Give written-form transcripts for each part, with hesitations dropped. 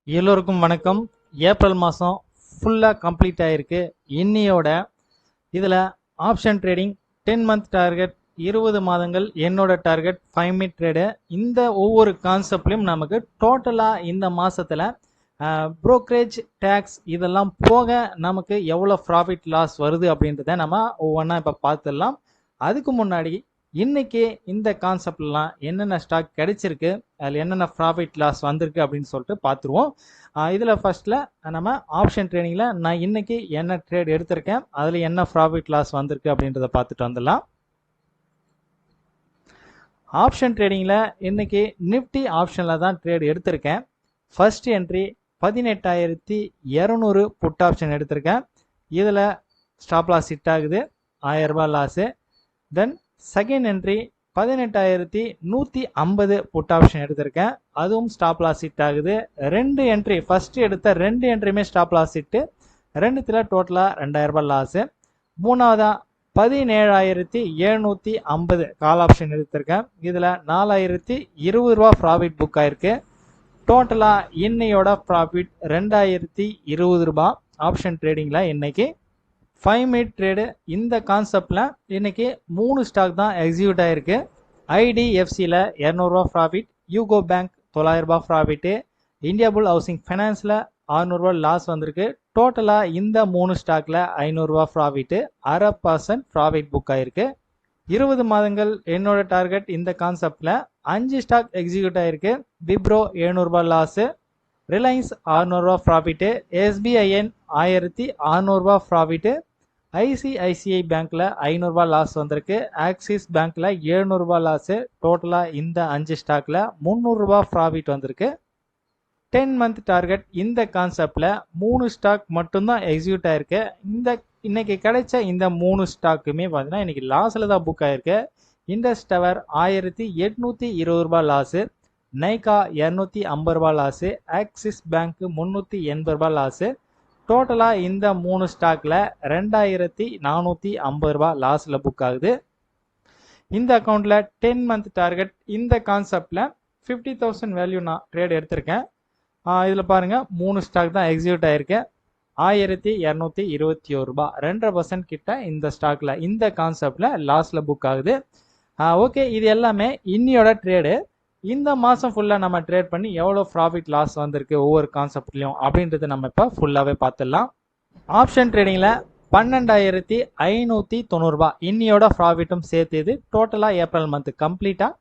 எல்லோருக்கும் வணக்கம். ஏப்ரல் மாதம் ஃபுல்லாக கம்ப்ளீட் ஆகிருக்கு. இன்னையோட இதில் ஆப்ஷன் ட்ரேடிங் 10 மந்த் டார்கெட் 20 மாதங்கள் என்னோட டார்கெட் 5 மினிட் ட்ரேடு. இந்த ஒவ்வொரு கான்செப்ட்லையும் நமக்கு டோட்டலாக இந்த மாதத்தில் ப்ரோக்கரேஜ் டேக்ஸ் இதெல்லாம் போக நமக்கு எவ்வளோ ப்ராஃபிட் லாஸ் வருது அப்படின்றத நம்ம ஒவ்வொன்றா இப்போ பார்த்துடலாம். அதுக்கு முன்னாடி இன்னைக்கு இந்த கான்செப்ட்லாம் என்னென்ன ஸ்டாக் கிடைச்சிருக்கு, அதில் என்னென்ன ப்ராஃபிட் லாஸ் வந்திருக்கு அப்படின்னு சொல்லிட்டு பார்த்துருவோம். இதில் ஃபர்ஸ்ட்டில் நம்ம ஆப்ஷன் ட்ரேடிங்கில் நான் இன்னைக்கு என்ன ட்ரேட் எடுத்திருக்கேன், அதில் என்ன ப்ராஃபிட் லாஸ் வந்திருக்கு அப்படின்றத பார்த்துட்டு வந்துடலாம். ஆப்ஷன் ட்ரேடிங்கில் இன்னைக்கு நிஃப்டி ஆப்ஷனில் தான் ட்ரேட் எடுத்திருக்கேன். ஃபர்ஸ்ட் என்ட்ரி 18,200 புட் ஆப்ஷன் எடுத்திருக்கேன். இதில் ஸ்டாப் லாஸ் ஹிட் ஆகுது, 1000 ரூபாய் loss. Then second entry 18,150 put option எடுத்திருக்கேன். அதுவும் ஸ்டாப் லாஸ் ஹிட் ஆகுது. ரெண்டு என்ட்ரி ஃபர்ஸ்ட் எடுத்த ரெண்டு என்ட்ரியுமே ஸ்டாப் லாஸ் ஹிட்டு, ரெண்டுத்தில் டோட்டலாக 2000 ரூபாய் லாஸு. மூணாவதா 17,750 கால் ஆப்ஷன் எடுத்திருக்கேன். இதில் 4,020 ரூபா ப்ராஃபிட் புக் ஆயிருக்கு. டோட்டலாக இன்னையோட ப்ராஃபிட் 2,020 ரூபாய். ஆப்ஷன் ட்ரேடிங்கில் இன்னைக்கு 5 மினிட் ட்ரேடு. இந்த கான்செப்டில் இன்னைக்கு 3 ஸ்டாக் தான் எக்ஸிக்யூட் ஆகிருக்கு. ஐடிஎஃப்சியில் 200 ரூபா ப்ராஃபிட், யூகோ பேங்க் 900 ரூபா ப்ராஃபிட்டு, இந்தியா புல் ஹவுசிங் ஃபைனான்ஸில் 600 ரூபா லாஸ் வந்திருக்கு. டோட்டலாக இந்த 3 ஸ்டாக்கில் 500 ரூபா ப்ராஃபிட்டு, 0.5% ப்ராஃபிட் புக் ஆகிருக்கு. 20 மாதங்கள் என்னோட டார்கெட் இந்த கான்செப்டில் 5 ஸ்டாக் எக்ஸிக்யூட் ஆகிருக்கு. விப்ரோ 700 ரூபா லாஸு, ரிலையன்ஸ் 600 ரூபா ப்ராஃபிட்டு, எஸ்பிஐஎன் 1,600 ரூபா ப்ராஃபிட்டு, ஐசிஐசிஐ பேங்க்ல 500 ரூபாய் லாஸ் வந்திருக்கு. ஆக்சிஸ் பேங்க்ல 700 ரூபாய் லாஸ். டோட்டலா இந்த 5 ஸ்டாக்ல 300 ரூபாய் ப்ராஃபிட் வந்திருக்கு. 10 மந்த் டார்கெட் இந்த கான்செப்ட்ல 3 ஸ்டாக் மட்டும்தான் எக்ஸிக்யூட் ஆயிருக்கு. இன்னைக்கு கிடைச்ச இந்த 3 ஸ்டாக்குமே பார்த்தீங்கன்னா இன்னைக்கு லாஸ்ல தான் புக் ஆயிருக்கு. இண்டஸ் டவர் 1,820 ரூபாய் லாஸ், நைகா 250 ரூபாய் லாஸ், ஆக்சிஸ் பேங்க் 380 ரூபாய் லாஸ். டோட்டலாக இந்த 3 ஸ்டாக்ல 2,450 ரூபாய் லாஸில் புக் ஆகுது. இந்த அக்கௌண்ட்ல 10 மந்த் டார்கெட் இந்த கான்செப்ட்ல 50,000 வேல்யூ நான் ட்ரேட் எடுத்திருக்கேன். இதில் பாருங்க 3 ஸ்டாக் தான் எக்ஸிக்யூட் ஆயிருக்கு. 1,221 ரூபாய், 2.5% கிட்ட இந்த ஸ்டாக்ல இந்த கான்செப்ட்ல லாஸ்ல புக் ஆகுது. ஓகே, இது எல்லாமே இன்னியோட ட்ரேடு. இந்த மாதம் ஃபுல்லாக நம்ம ட்ரேட் பண்ணி எவ்வளோ ப்ராஃபிட் லாஸ் வந்திருக்கு ஒவ்வொரு கான்செப்ட்லையும் அப்படின்றத நம்ம இப்போ ஃபுல்லாகவே பார்த்துடலாம். ஆப்ஷன் ட்ரேடிங்கில் 12,590 ரூபாய் இன்னியோட ப்ராஃபிட்டும் சேர்த்துது. டோட்டலாக ஏப்ரல் மந்த் கம்ப்ளீட்டாக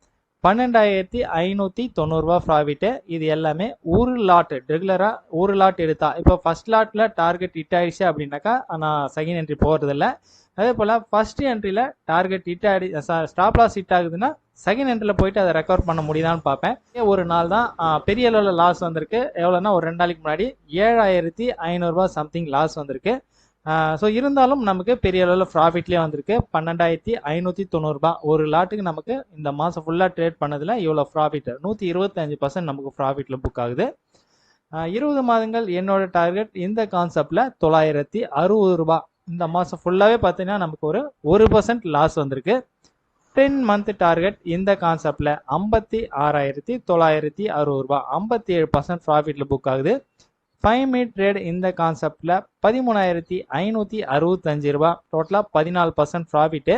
12,590 ரூபாய் ப்ராஃபிட்டு. இது எல்லாமே ஒரு லாட், ரெகுலராக ஒரு லாட் எடுத்தா. இப்போ ஃபர்ஸ்ட் லாட்டில் டார்கெட் ஹிட் ஆயிடுச்சு அப்படின்னாக்கா நான் செகண்ட் என்ட்ரி போகிறதில்ல. அதே போல் ஃபர்ஸ்ட் என்ட்ரியில் டார்கெட் ஹிட் ஆகி ஸ்டாப் லாஸ் ஹிட் ஆகுதுன்னா செகண்ட் என்ட்ரியில் போயிட்டு அதை ரெக்கவர் பண்ண முடியுதான்னு பார்ப்பேன். ஒரு நாள் தான் பெரிய அளவில் லாஸ் வந்திருக்கு. எவ்வளோன்னா ஒரு 2 நாளைக்கு முன்னாடி 7,500 ரூபாய் சம்திங் லாஸ் வந்திருக்கு. ஸோ இருந்தாலும் நமக்கு பெரிய அளவில் ப்ராஃபிட்லேயே வந்திருக்கு. 12,590 ரூபாய் ஒரு லாட்டுக்கு நமக்கு இந்த மாதம் ஃபுல்லாக ட்ரேட் பண்ணதில் இவ்வளோ ப்ராஃபிட் 125% நமக்கு ப்ராஃபிட்டில் புக் ஆகுது. 20 மாதங்கள் என்னோட டார்கெட் இந்த கான்செப்டில் 960 ரூபாய். இந்த மாதம் ஃபுல்லாகவே பார்த்தீங்கன்னா நமக்கு ஒரு 1% லாஸ் வந்திருக்கு. 10 மந்த் டார்கெட் இந்த கான்செப்டில் 56,960 ரூபாய், 57% ப்ராஃபிட்டில் புக் ஆகுது. 5 மினிட் ட்ரேட் இந்த கான்செப்டில் 13,565 ரூபாய், டோட்டலாக 14% ப்ராஃபிட்டு.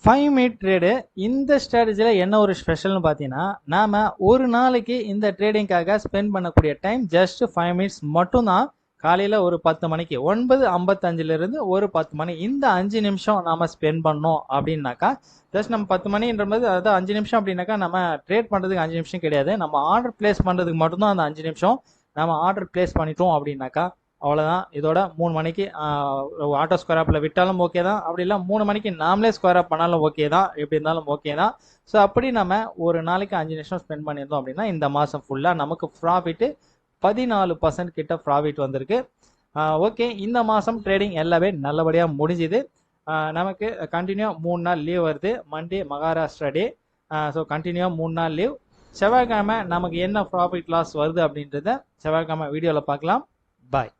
5 மினிட் ட்ரேடு இந்த ஸ்ட்ராட்டஜியில் என்ன ஒரு ஸ்பெஷல்னு பார்த்தீங்கன்னா, நாம் ஒரு நாளைக்கு இந்த ட்ரேடிங்காக ஸ்பெண்ட் பண்ணக்கூடிய டைம் ஜஸ்ட் 5 மினிட்ஸ் மட்டும்தான். காலையில் ஒரு 10 மணிக்கு 9:55 ஒரு 10 மணி இந்த 5 நிமிஷம் நாம் ஸ்பெண்ட் பண்ணோம் அப்படின்னாக்கா, ஜஸ்ட் நம்ம 10 மணின்ற போது அதாவது 5 நிமிஷம் அப்படின்னாக்கா நம்ம ட்ரேட் பண்ணுறதுக்கு 5 நிமிஷம் கிடையாது. நம்ம ஆர்டர் பிளேஸ் பண்ணுறதுக்கு மட்டும்தான் அந்த 5 நிமிஷம். நம்ம ஆர்டர் பிளேஸ் பண்ணிட்டோம் அப்படின்னாக்கா அவ்வளோதான். இதோட 3 மணிக்கு ஆட்டோ ஸ்கொயர் ஆப்பில் விட்டாலும் ஓகே தான், அப்படி இல்லை 3 மணிக்கு நாமளே ஸ்கொயர் ஆப் பண்ணாலும் ஓகே தான், எப்படி இருந்தாலும் ஓகே தான். ஸோ அப்படி நம்ம ஒரு நாளைக்கு 5 நிமிஷம் ஸ்பெண்ட் பண்ணியிருந்தோம் அப்படின்னா இந்த மாதம் ஃபுல்லாக நமக்கு ப்ராஃபிட்டு 14% கிட்ட ப்ராஃபிட் வந்திருக்கு. ஓகே, இந்த மாதம் ட்ரேடிங் எல்லாமே நல்லபடியாக முடிஞ்சுது. நமக்கு கண்டினியூ 3 நாள் லீவ் வருது. மண்டே மகாராஷ்டிரா டே. ஸோ கண்டினியூ 3 நாள் லீவ். செவ்வாய்க்கிழமை நமக்கு என்ன ப்ராஃபிட் லாஸ் வருது அப்படின்றத செவ்வாய்க்கிழமை வீடியோவில் பார்க்கலாம். பாய்.